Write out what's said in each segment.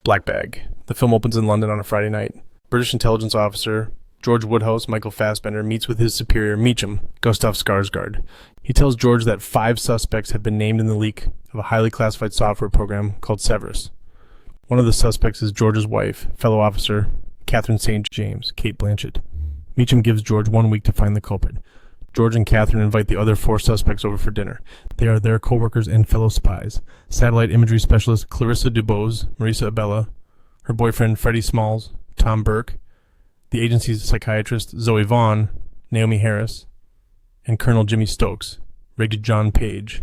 Black Bag. The film opens in London on a Friday night. British intelligence officer George Woodhouse, Michael Fassbender, meets with his superior, Meacham, Gustav Skarsgård. He tells George that 5 suspects have been named in the leak of a highly classified software program called Cerberus. One of the suspects is George's wife, fellow officer Catherine St. James, Cate Blanchett. Meacham gives George 1 week to find the culprit. George and Catherine invite the other 4 suspects over for dinner. They are their co-workers and fellow spies. Satellite imagery specialist Clarissa Dubose, Marisa Abella, her boyfriend Freddie Smalls, Tom Burke, the agency's psychiatrist Zoe Vaughn, Naomie Harris, and Colonel Jimmy Stokes, Regé-Jean Page.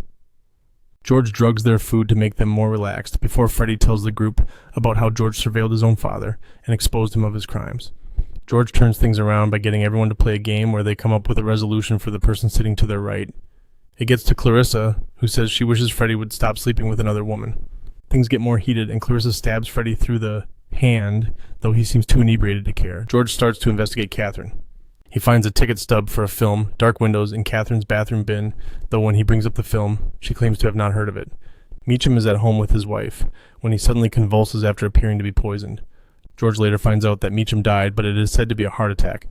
George drugs their food to make them more relaxed before Freddie tells the group about how George surveilled his own father and exposed him of his crimes. George turns things around by getting everyone to play a game where they come up with a resolution for the person sitting to their right. It gets to Clarissa, who says she wishes Freddie would stop sleeping with another woman. Things get more heated, and Clarissa stabs Freddie through the hand, though he seems too inebriated to care. George starts to investigate Catherine. He finds a ticket stub for a film, Dark Windows, in Catherine's bathroom bin, though when he brings up the film, she claims to have not heard of it. Meacham is at home with his wife, when he suddenly convulses after appearing to be poisoned. George later finds out that Meacham died, but it is said to be a heart attack.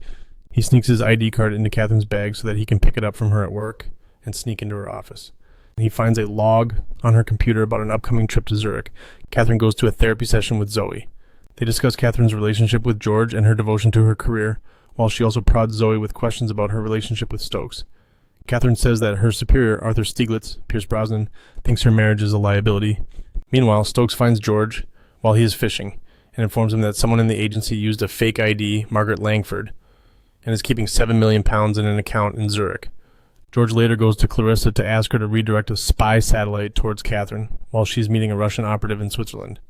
He sneaks his ID card into Catherine's bag so that he can pick it up from her at work and sneak into her office. He finds a log on her computer about an upcoming trip to Zurich. Catherine goes to a therapy session with Zoe. They discuss Catherine's relationship with George and her devotion to her career, while she also prods Zoe with questions about her relationship with Stokes. Catherine says that her superior, Arthur Stieglitz, Pierce Brosnan, thinks her marriage is a liability. Meanwhile, Stokes finds George while he is fishing and informs him that someone in the agency used a fake ID, Margaret Langford, and is keeping £7 million in an account in Zurich. George later goes to Clarissa to ask her to redirect a spy satellite towards Catherine while she's meeting a Russian operative in Switzerland.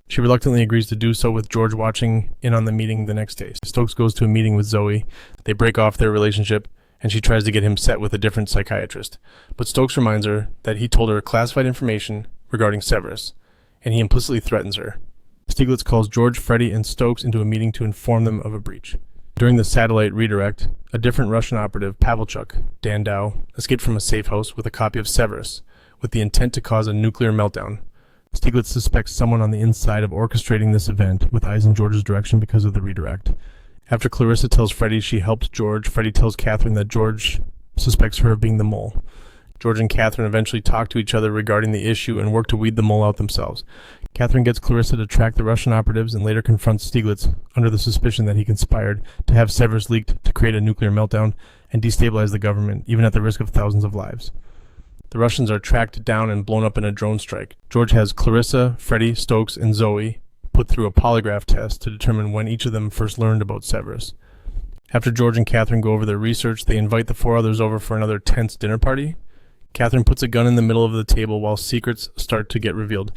She reluctantly agrees to do so, with George watching in on the meeting the next day. Stokes goes to a meeting with Zoe. They break off their relationship, and she tries to get him set with a different psychiatrist. But Stokes reminds her that he told her classified information regarding Cerberus, and he implicitly threatens her. Stieglitz calls George, Freddie, and Stokes into a meeting to inform them of a breach. During the satellite redirect, a different Russian operative, Pavelchuk, Dan Dow, escaped from a safe house with a copy of Cerberus, with the intent to cause a nuclear meltdown. Stieglitz suspects someone on the inside of orchestrating this event, with eyes in George's direction because of the redirect. After Clarissa tells Freddie she helped George, Freddie tells Catherine that George suspects her of being the mole. George and Catherine eventually talk to each other regarding the issue and work to weed the mole out themselves. Catherine gets Clarissa to track the Russian operatives and later confronts Stieglitz under the suspicion that he conspired to have Cerberus leaked to create a nuclear meltdown and destabilize the government, even at the risk of thousands of lives. The Russians are tracked down and blown up in a drone strike. George has Clarissa, Freddie, Stokes, and Zoe put through a polygraph test to determine when each of them first learned about Cerberus. After George and Catherine go over their research, they invite the 4 others over for another tense dinner party. Catherine puts a gun in the middle of the table while secrets start to get revealed.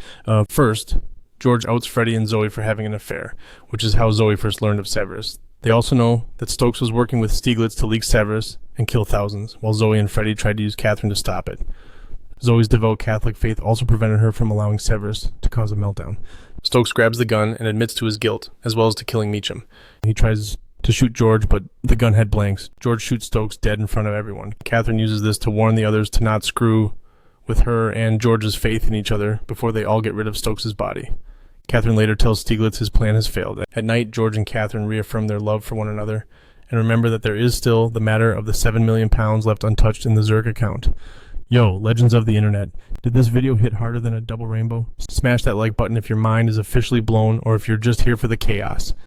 First, George outs Freddie and Zoe for having an affair, which is how Zoe first learned of Cerberus. They also know that Stokes was working with Stieglitz to leak Cerberus and kill thousands, while Zoe and Freddie tried to use Catherine to stop it. Zoe's devout Catholic faith also prevented her from allowing Cerberus to cause a meltdown. Stokes grabs the gun and admits to his guilt, as well as to killing Meacham. He tries to shoot George, but the gun had blanks. George shoots Stokes dead in front of everyone. Catherine uses this to warn the others to not screw with her and George's faith in each other before they all get rid of Stokes' body. Catherine later tells Stieglitz his plan has failed. At night, George and Catherine reaffirm their love for one another and remember that there is still the matter of the £7 million left untouched in the Zurich account. Yo, legends of the internet, did this video hit harder than a double rainbow? Smash that like button if your mind is officially blown or if you're just here for the chaos.